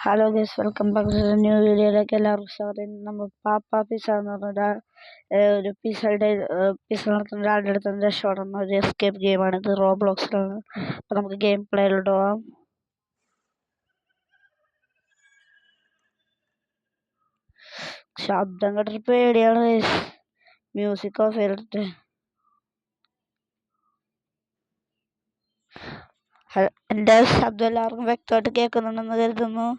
Hello guys, welcome back to new വീഡിയോയിലേക്ക് എല്ലാവർക്കും സ്വാഗതം. നമ്മൾ പാപ്പ പിസ്സ എന്ന് പറഞ്ഞ ഒരു പിസ്സ നടത്തുന്ന ഒരാളുടെ അടുത്ത് രക്ഷപ്പെടുന്ന ഒരു എസ്കേപ്പ് ഗെയിമാണ്. ഇത് റോബ്ലോക്സിലാണ്. അപ്പോൾ നമുക്ക് ഗെയിം പ്ലേയിലോട്ട് പോകാം. ശബ്ദം കേട്ടിട്ട് പേടിയാണ് ഗൈസ്. മ്യൂസിക് ഓഫ് ചെയ്തിട്ട്. എൻ്റെ ശബ്ദം എല്ലാവർക്കും വ്യക്തമായിട്ട് കേൾക്കുന്നുണ്ടെന്ന് കരുതുന്നു.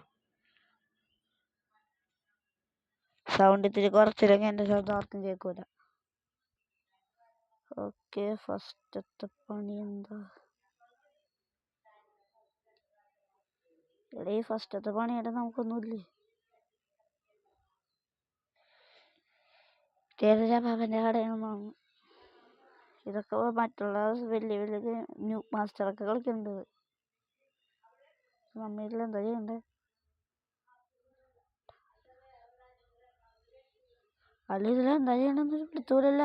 സൗണ്ട് ഇത്തിരി കുറച്ചില്ലെങ്കിൽ എൻ്റെ ശബ്ദം ആർക്കും കേൾക്കൂല. ഓക്കെ, ഫസ്റ്റത്തെ പണി എന്താ? എടേ, ഫസ്റ്റത്തെ പണിയായിട്ട് നമുക്കൊന്നുമില്ലേ? അവൻ്റെ കടയാണെന്ന്. ഇതൊക്കെ മറ്റുള്ള വലിയ വലിയ ന്യൂ മാസ്റ്ററൊക്കെ കളിക്കുന്നുണ്ട്. നമ്മളിൽ എന്താ ചെയ്യണ്ടേ? അല്ല, ഇതിലെന്താ ചെയ്യണമെന്നൊരു പിടുത്തൂലല്ല.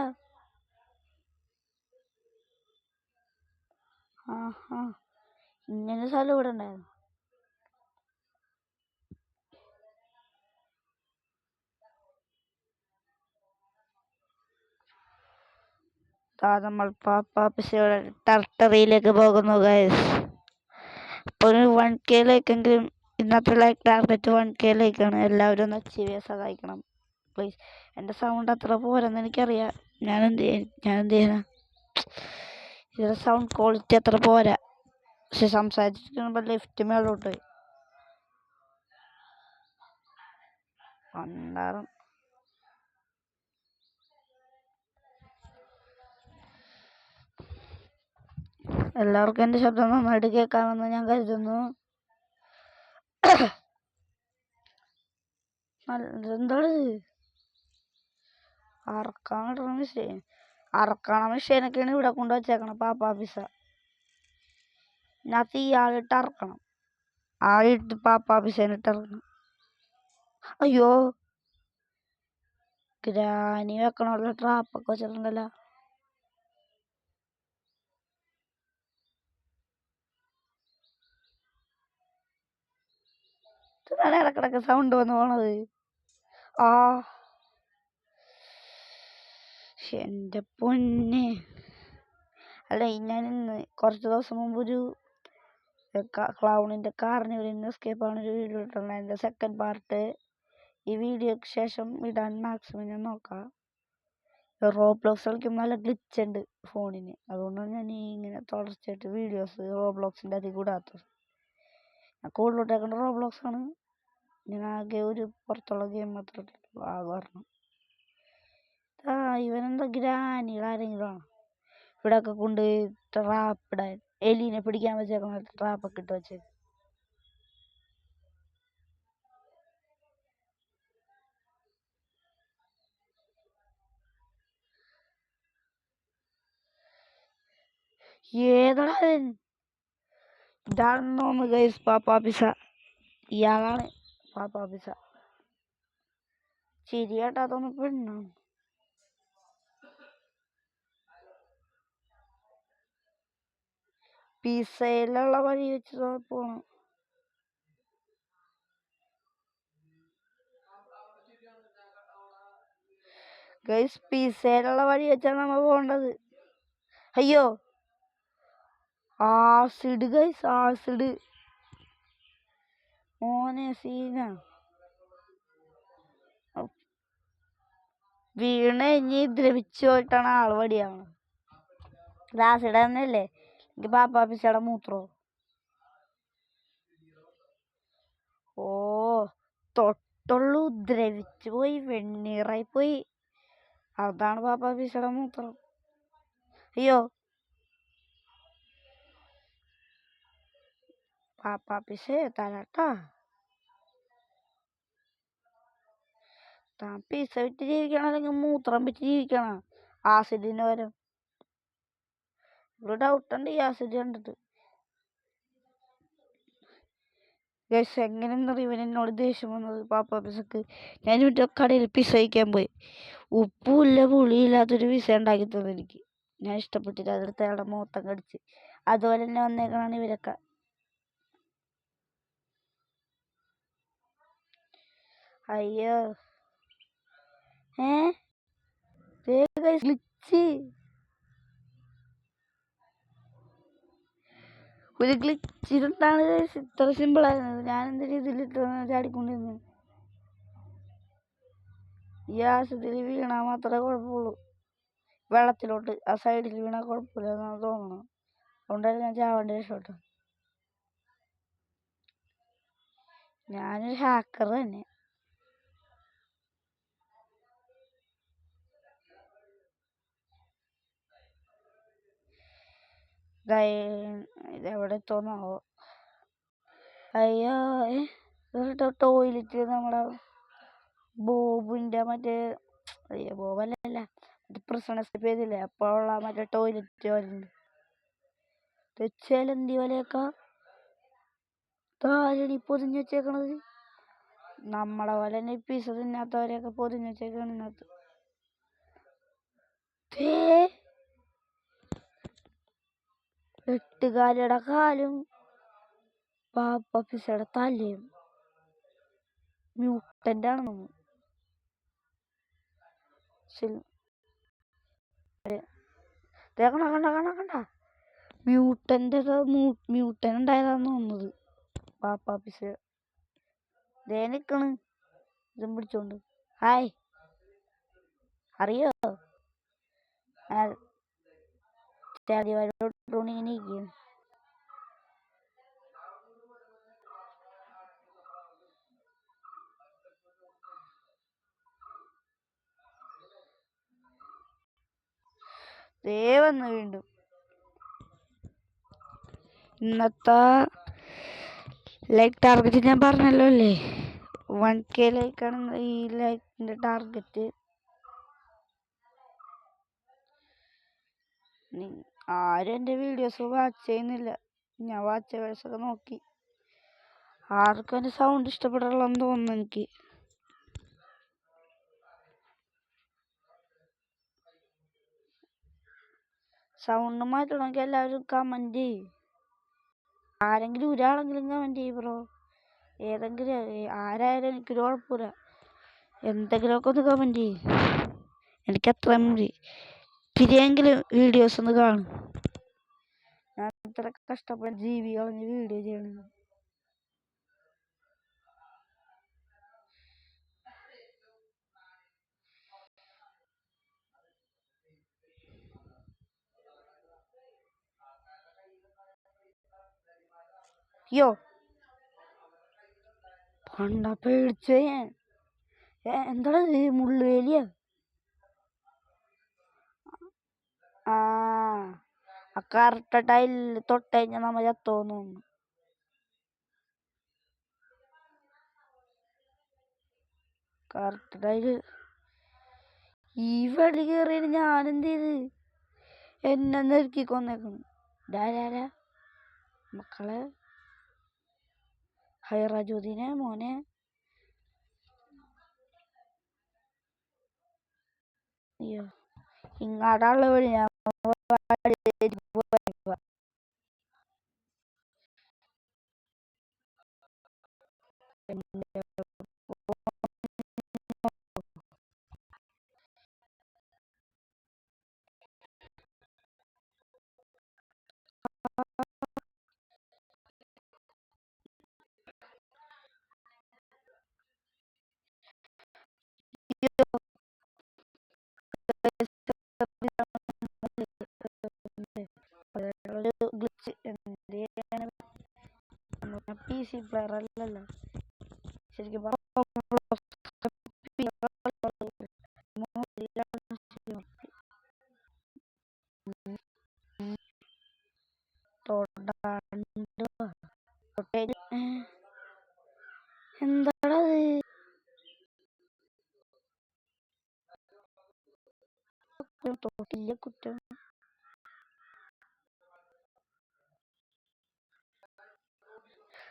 ആഹാ, ഇങ്ങനെ സ്ഥലം ഇവിടെ ഉണ്ടായിരുന്നു. നമ്മൾ പാപ്പാപ്പിസയുടെ ടെറിട്ടറിയിലേക്ക് പോകുന്നു ഗൈസ്. അപ്പോൾ 1K ലൈക്കെങ്കിലും ഇന്നത്തെ ലൈക്ക് ടാർഗറ്റ് 1K ലൈക്കാണ്. എല്ലാവരും ഒന്ന് അച്ചീവ് ചെയ്യാൻ സഹായിക്കണം പ്ലീസ്. എൻ്റെ സൗണ്ട് അത്ര പോരെന്ന് എനിക്കറിയാം. ഞാൻ എന്ത് ചെയ്യാനാ? ഇതിൻ്റെ സൗണ്ട് ക്വാളിറ്റി അത്ര പോരാ. പക്ഷെ സംസാരിച്ചിരിക്കുമ്പോൾ ലിഫ്റ്റ് മേളോട്ട് പോയി. പണ്ടാറും എല്ലാവർക്കും എൻ്റെ ശബ്ദം നന്നായിട്ട് കേൾക്കാമെന്ന് ഞാൻ കരുതുന്നു. എന്താണ് അറക്കണ മെഷീനൊക്കെയാണ് ഇവിടെ കൊണ്ടുവച്ചേക്കണം. പാപ്പാ പിസ്സ ഇതിനകത്ത് ഇയാളിട്ട് അറക്കണം. ആളിട്ട് പാപ്പാ പിസ്സേനിട്ട് ഇറക്കണം. അയ്യോ, ഗ്രാനി വെക്കണമല്ലോ. ട്രാപ്പൊക്കെ വെച്ചിട്ടുണ്ടല്ലോ. ഇതാണ് ഇടക്കിടക്ക് സൗണ്ട് വന്ന് പോണത്. ആ, എൻ്റെ പൊന്നെ. അല്ല, ഞാൻ ഇന്ന് കുറച്ച് ദിവസം മുമ്പ് ഒരു ക്ലൗണിൻ്റെ കാർണിവലിൻ്റെ എസ്കേപ്പാണ് ഒരു വീഡിയോ ഇട്ടുള്ളത്. എൻ്റെ സെക്കൻഡ് പാർട്ട് ഈ വീഡിയോക്ക് ശേഷം ഇടാൻ മാക്സിമം ഞാൻ നോക്കാം. റോബ്ലോക്സ് കളിക്കുമ്പോൾ നല്ല ഗ്ലിച്ച് ഉണ്ട് ഫോണിന്. അതുകൊണ്ടാണ് ഞാൻ ഇങ്ങനെ തുടർച്ചയായിട്ട് വീഡിയോസ് റോബ്ലോക്സിൻ്റെ അതിൽ കൂടാത്തത്. ഞാൻ കൂടുതലോട്ടേക്കേണ്ട റോബ്ലോക്സ് ആണ്. ഞാൻ ആകെ ഒരു പുറത്തുള്ള ഗെയിം മാത്രമേ ഇട്ടിട്ടുള്ളൂ. കാരണം ഇവനെന്താ ഗ്രാനികൾ ആരെങ്കിലും ആണ് ഇവിടെ ഒക്കെ കൊണ്ട് ട്രാപ്പിടാൻ, എലീനെ പിടിക്കാൻ വെച്ചേക്കണ ട്രാപ്പൊക്കെ ഇട്ട് വെച്ചേക്കും. ഏതാ ഇതാണെന്നോന്ന് ഗൈസ് പാപ്പാ പിസ്സ. ഇയാളാണ് പാപ്പാ പിസ്സ. ചിരി കേട്ടാത്തൊന്ന് പെണ്ണാണ്. പിസ്സയിലുള്ള വഴി വെച്ച് പോണം. ഗൈസ്, പിസ്സയിലുള്ള വഴി വെച്ചാണ് നമ്മൾ പോകേണ്ടത്. അയ്യോ, ആസിഡ് ഗൈസ്, ആസിഡ് മോനെ സീന. വീണ് ഇനി ദ്രവിച്ചു പോയിട്ടാണ് ആള് വടിയാവണത്. ആസിഡ് തന്നെയല്ലേ എനിക്ക് പാപ്പാ പിസ്സയുടെ മൂത്രോ. ഓ, തൊട്ടുള്ളൂ, ദ്രവിച്ചു പോയി, വെണ്ണീറായി പോയി. അതാണ് പാപ്പാ പിസ്സയുടെ മൂത്രം. അയ്യോ, പാപ്പാ പിസ്സ തരാട്ടാ. താൻ പിസ്സ വിറ്റ് ജീവിക്കണം, അല്ലെങ്കിൽ മൂത്രം വിറ്റ് ജീവിക്കണം ആസിഡിന് പകരം. ഒരു ഡൗട്ടുണ്ട് ഈ ആസിഡ് കണ്ടിട്ട്. ഗൈസ്, എങ്ങനെയെന്നറിയ ഇവൻ എന്നോട് ദേഷ്യം വന്നത് പാപ്പാ പിസ്സക്ക്. ഞാൻ ഇവിടെ കടയിൽ പിസ്സ കഴിക്കാൻ പോയി. ഉപ്പുമില്ല പുളിയില്ലാത്തൊരു പിസ്സ ഉണ്ടാക്കി തന്നു എനിക്ക്. ഞാൻ ഇഷ്ടപ്പെട്ടില്ല. അതെടുത്ത് അയാളുടെ മുഖത്തം കടിച്ച്. അതുപോലെ തന്നെ വന്നേക്കണാണ് ഇവരൊക്കെ. അയ്യോ ഗ്ലിച്ച് ഒരു ഗ്ലിച്ചിട്ടാണ് ഇത്ര സിമ്പിൾ ആയിരുന്നത്. ഞാൻ എന്ത് രീതിയിലിട്ട് ചാടിക്കൊണ്ടിരുന്നു. ഈ ആശുപത്രി വീണാൽ മാത്രമേ കുഴപ്പമുള്ളൂ. വെള്ളത്തിലോട്ട് ആ സൈഡിൽ വീണാൽ കുഴപ്പമില്ല എന്നാണ് തോന്നുന്നു. അതുകൊണ്ടാണ് ഞാൻ ചാവേണ്ടി രക്ഷപ്പെട്ടു. ഞാനൊരു ഹാക്കർ തന്നെ. ഇതെവിടെ തോന്നാവോ? അയ്യോ ടോയ്ലറ്റ് നമ്മളെ ബോബിന്റെ മറ്റേ അയ്യോ ബോബല്ല പ്രസവം എസ്കേപ്പ് ചെയ്തില്ലേ അപ്പോഴുള്ള മറ്റേ ടോയ്ലറ്റ് വരുന്നുണ്ട്. തെച്ചേലെന്തി വലയൊക്കെ താരണി പൊതിഞ്ഞു വെച്ചേക്കണത്. നമ്മളെ പോലെ തന്നെ പീസ തിന്നാത്തവരെയൊക്കെ പൊതിഞ്ഞു വെച്ചേക്കാണ് ഇതിനകത്ത്. എട്ടുകാലിയുടെ കാലും പാപ്പ പിസയുടെ തലയും മ്യൂട്ടന്റ് ആണ്. കണ്ട മ്യൂട്ടന്റ് ഉണ്ടായതാന്ന് തോന്നുന്നത്. പാപ്പ പിസ ദേ നിക്കണ് ഇതും പിടിച്ചോണ്ട്. ഹായ് അറിയോ ഇരിക്കും. ദേ വന്ന് വീണ്ടും. ഇന്നത്തെ ലൈക്ക് ടാർഗറ്റ് ഞാൻ പറഞ്ഞല്ലോ അല്ലേ, 1K ലൈക്കാണ് ഈ ലൈക്കിന്റെ ടാർഗറ്റ്. ആരും എൻ്റെ വീഡിയോസ് വാച്ച് ചെയ്യുന്നില്ല. ഞാൻ വാച്ചേഴ്സൊക്കെ നോക്കി, ആർക്കും എൻ്റെ സൗണ്ട് ഇഷ്ടപ്പെടാനുള്ളതെന്ന് തോന്നുന്നു എനിക്ക്. സൗണ്ട് മാറ്റണമെങ്കിൽ എല്ലാവരും കമൻറ്റ് ചെയ്യും. ആരെങ്കിലും ഒരാളെങ്കിലും കമൻറ്റ് ചെയ്യും ബ്രോ. ഏതെങ്കിലും ആരായാലും എനിക്കൊരു കുഴപ്പമില്ല. എന്തെങ്കിലുമൊക്കെ ഒന്ന് കമൻറ്റ് ചെയ്യും. എനിക്ക് അത്രയും മതി. പിരിയെങ്കിലും വീഡിയോസ് ഒന്ന് കാണും. ഞാൻ ഇത്ര കഷ്ടപ്പെട്ട് ജീവി കളഞ്ഞ് വീഡിയോ ചെയ്യണം. അയ്യോ കണ്ട പേടിച്ചേ ഞാൻ. എന്താണ് മുള്ളുവേലിയ? ആ കറുത്ത ടൈലിൽ തൊട്ടുകഴിഞ്ഞാൽ നമ്മ ചത്തോന്നു. കറുത്ത ടൈല് ഈ വെളി കയറിയത് ഞാനെന്ത് ചെയ്ത് എന്നെ നെരുക്കി കൊന്നേക്കുന്നു. മക്കളെ ഹൈറാജുദ്ദീനെ മോനെ അയ്യോ ഇങ്ങാടാനുള്ള വഴി ഞാൻ ഗ്ലിച്ച് PC പ്ലെയർ അല്ലല്ലോ ശരിക്കും എന്താണത്? തോട്ടില്ല കുറ്റം.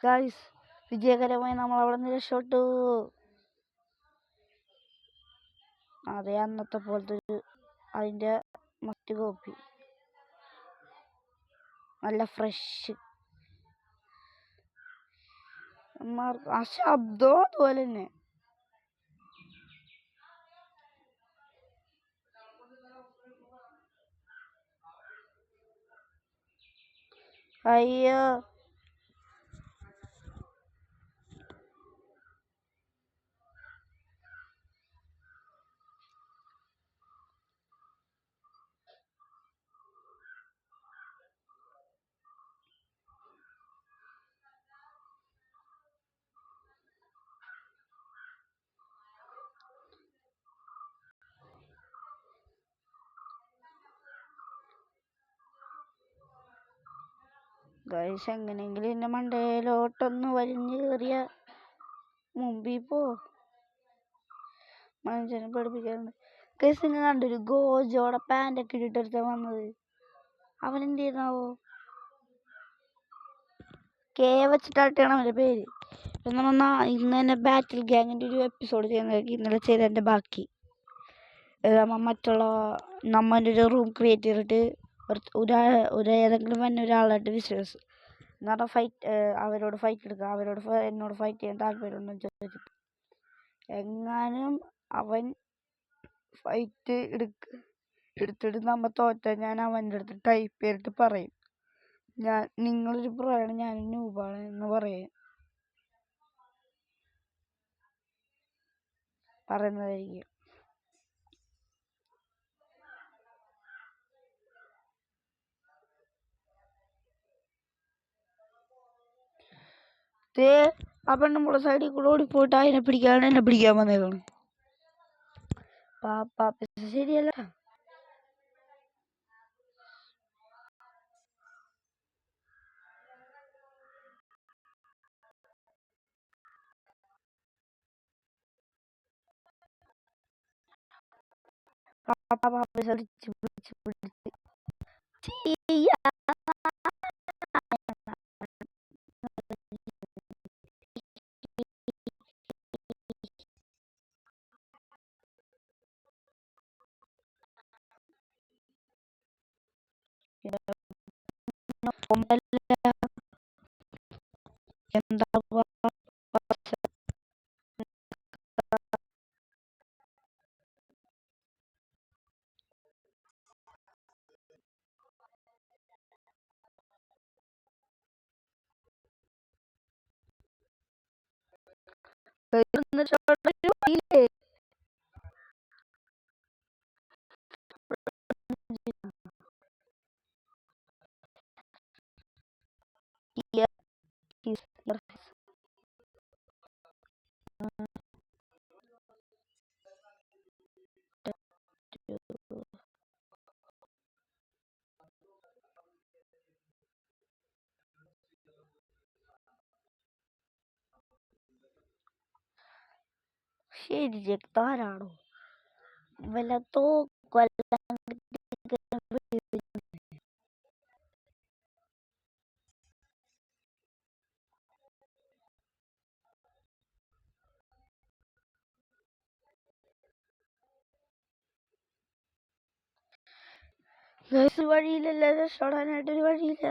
ഗായ്സ് വിജയകരമായി നമ്മൾ അവിടെ നിന്ന് രക്ഷപ്പെട്ടു. അതെ അന്നത്തെ പോലത്തെ ഒരു അതിൻ്റെ മറ്റ് കോപ്പി നല്ല ഫ്രഷ്. ആ ശബ്ദവും അതുപോലെ തന്നെ. അയ്യോ ഗൈസ്, എങ്ങനെയെങ്കിലും എന്റെ മണ്ടയിലോട്ടൊന്ന് വലിഞ്ഞു കയറിയ മുമ്പിൽ പോ. മനുഷ്യനെ പഠിപ്പിക്കാറുണ്ട്. ഗൈസ്, നിങ്ങൾ കണ്ടൊരു ഗോജോടെ പാൻറ്റൊക്കെ ഇട്ടിട്ട് വന്നത്. അവനെന്ത് ചെയ്യുന്നാവോ? കെ വെച്ചിട്ടാണ് അവൻ്റെ പേര്. നമ്മൾ ഇന്ന് തന്നെ ബാറ്റിൽ ഗ്യാങ്ങിൻ്റെ ഒരു എപ്പിസോഡ് ചെയ്യുന്നത് ഇന്നലെ ചെയ്തതിൻ്റെ ബാക്കി. നമ്മൻ്റെ ഒരു റൂം ക്രിയേറ്റ് ചെയ്തിട്ട് ഒരു ഏതെങ്കിലും വന്ന ഒരാളായിട്ട് വിശ്വസിച്ചു എന്നിട്ട് അവരോട് ഫൈറ്റ് എടുക്കുക. എന്നോട് ഫൈറ്റ് ചെയ്യാൻ താല്പര്യമുണ്ടെന്ന് ചോദിച്ചിട്ട് എങ്ങാനും അവൻ ഫൈറ്റ് എടുത്തിട്ട് നമ്മ തോറ്റാൽ ഞാൻ അവൻ്റെ അടുത്ത് ടൈപ്പ് ചെയ്തിട്ട് പറയും, നിങ്ങളൊരു പ്രോയാണ്, ഞാൻ ന്യൂബാണ് എന്ന് പറയുന്നതായിരിക്കും. ആ പെണ്ണുമ്പുള്ള സൈഡിൽ കൂടെ ഓടിപ്പോയിട്ട് എന്നെ പിടിക്കാൻ വന്നേക്കാണ്. ശരിയല്ല. എന്താ ശരി ജക്താരാണോ വല്ല വഴിയില്ലല്ലോ, രക്ഷപ്പെടാനായിട്ടൊരു വഴിയില്ല.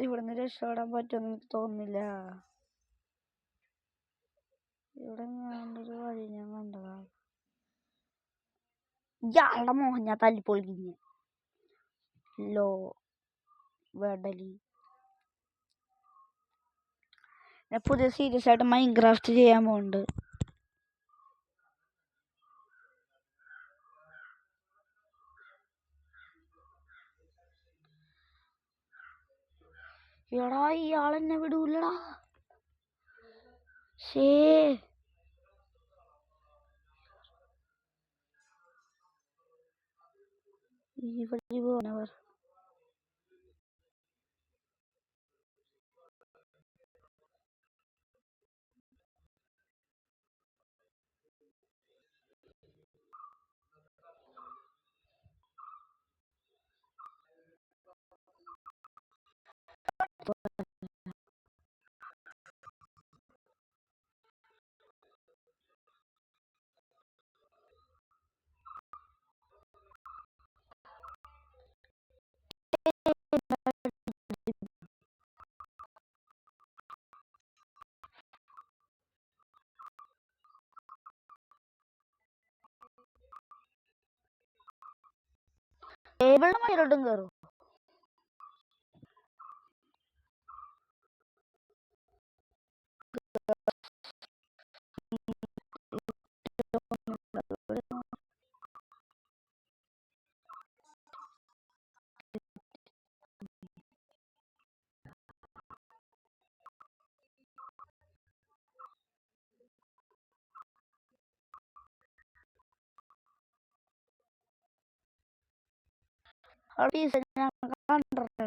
ഇവിടുന്ന് രക്ഷപ്പെടാൻ പറ്റുമെന്ന് എനിക്ക് തോന്നുന്നില്ല. ഇവിടെ ഞാനൊരു വഴി ഞാൻ കണ്ടതാണ്. ഇയാളുടെ മോഹൻ ഞാൻ തല്ലിപ്പൊളിക്കുന്നു. വെടലി ഞാൻ പുതിയ സീരിയസ് ആയിട്ട് മൈൻക്രാഫ്റ്റ് ചെയ്യാൻ പോകുന്നുണ്ട്. എടാ ഇയാളെന്നെ വിടൂലടാ. ഈ വഴി പോണവർ ടേബിളിന്റെ മയിലോട്ടും കയറും. bisa ഞാൻ കണ്ടിട്ട്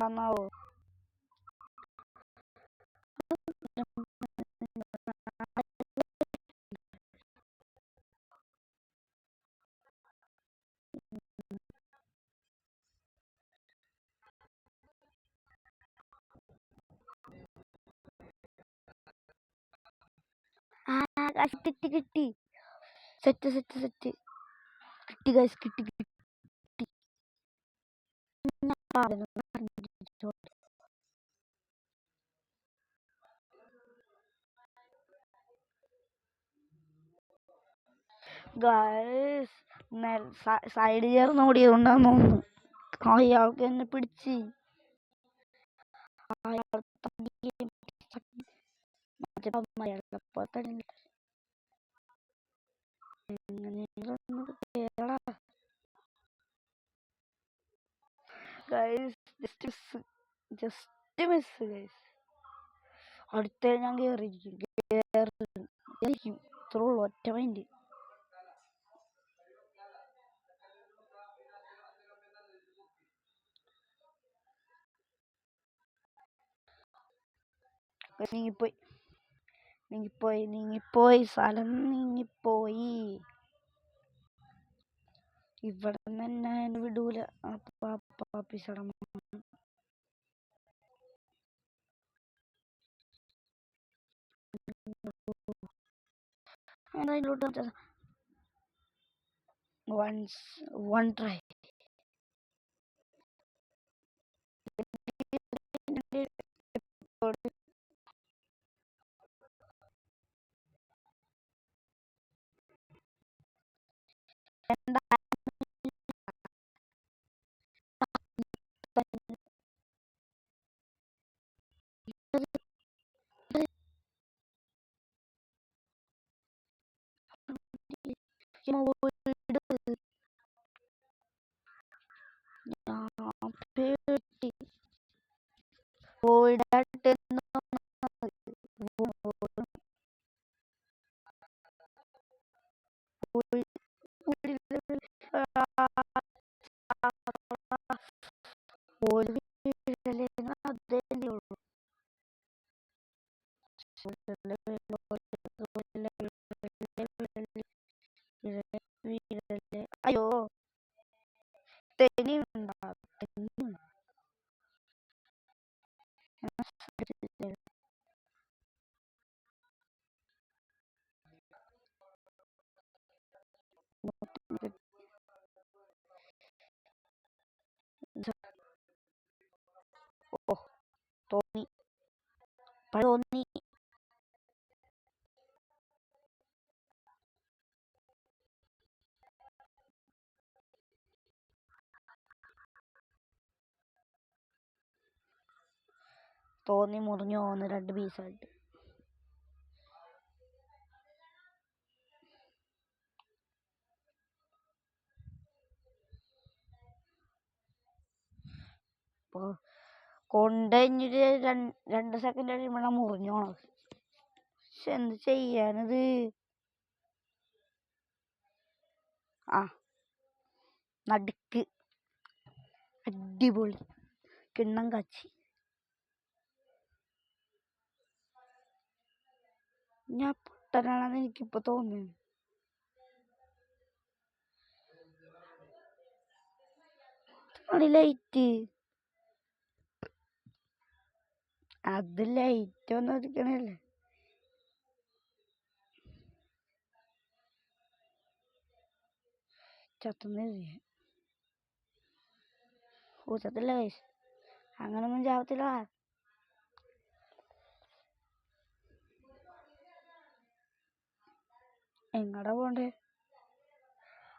നന്നാവോ കിട്ടി കിട്ടി സെറ്റ് സെറ്റ് സെറ്റ് കിട്ടി ഗൈസ് കിട്ടി കിട്ടി ഗൈസ് സൈഡ് ചേർന്ന് ഓടിയതുകൊണ്ടാന്ന് തോന്നുന്നു അയാൾക്ക് എന്നെ പിടിച്ച് അയാൾ ജസ്റ്റ് മിസ് ഗൈസ് അടുത്ത ഞാൻ കേറിയിരിക്കും ഇത്രേ ഉള്ളൂ ഒറ്റ മൈൻഡ് നീങ്ങിപ്പോയി നീങ്ങിപ്പോയി നീങ്ങിപ്പോയി സ്ഥലം നീങ്ങിപ്പോയി ഇവിടെ തന്നെ വിടൂല പാപ്പിച്ചടം one try അയ്യോ തെനി തോന്നി തോന്നി മുറിഞ്ഞു പോകുന്നു 2 പീസായിട്ട് കൊണ്ടഞ്ഞിട്ട് 2 സെക്കൻഡ് കഴിയുമ്പോഴാണ് മുറിഞ്ഞു പോണത് പക്ഷെ എന്ത് ചെയ്യാനത് നടുക്ക് അടിപൊളി കിണ്ണം കാച്ചി ഞാൻ പൊട്ടനാണെന്ന് എനിക്കിപ്പോ തോന്നുന്നു ലൈറ്റ് അത് ലൈറ്റ് ഒന്നും എടുക്കണല്ലേ ചത്തില്ല ഗൈസ് അങ്ങനൊന്നും ചാവത്തില്ല എങ്ങടാ പോണ്ടേ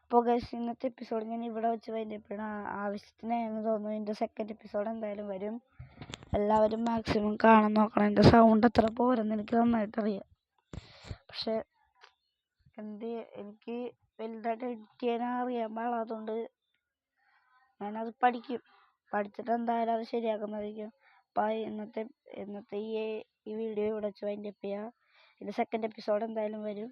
അപ്പോൾ ഗൈസ് ഇന്നത്തെ എപ്പിസോഡ് ഞാൻ ഇവിടെ വെച്ച് കഴിഞ്ഞപ്പോഴാണ് ആവശ്യത്തിനായിരുന്നു തോന്നുന്നു എൻ്റെ സെക്കൻഡ് എപ്പിസോഡ് എന്തായാലും വരും എല്ലാവരും മാക്സിമം കാണാൻ നോക്കണം എൻ്റെ സൗണ്ട് അത്ര പോരെന്ന് എനിക്ക് നന്നായിട്ട് അറിയാം പക്ഷെ എനിക്ക് വലുതായിട്ട് എഡിറ്റ് ചെയ്യാൻ അറിയാൻ പാടാത്തതുകൊണ്ട് ഞാനത് പഠിക്കും. പഠിച്ചിട്ട് എന്തായാലും അത് ശരിയാക്കുന്നതായിരിക്കും. അപ്പോൾ ഇന്നത്തെ ഈ വീഡിയോ ഇവിടെ വെച്ച് വൈൻഡപ്പ് ചെയ്യുക. ഇതിൻ്റെ സെക്കൻഡ് എപ്പിസോഡ് എന്തായാലും വരും.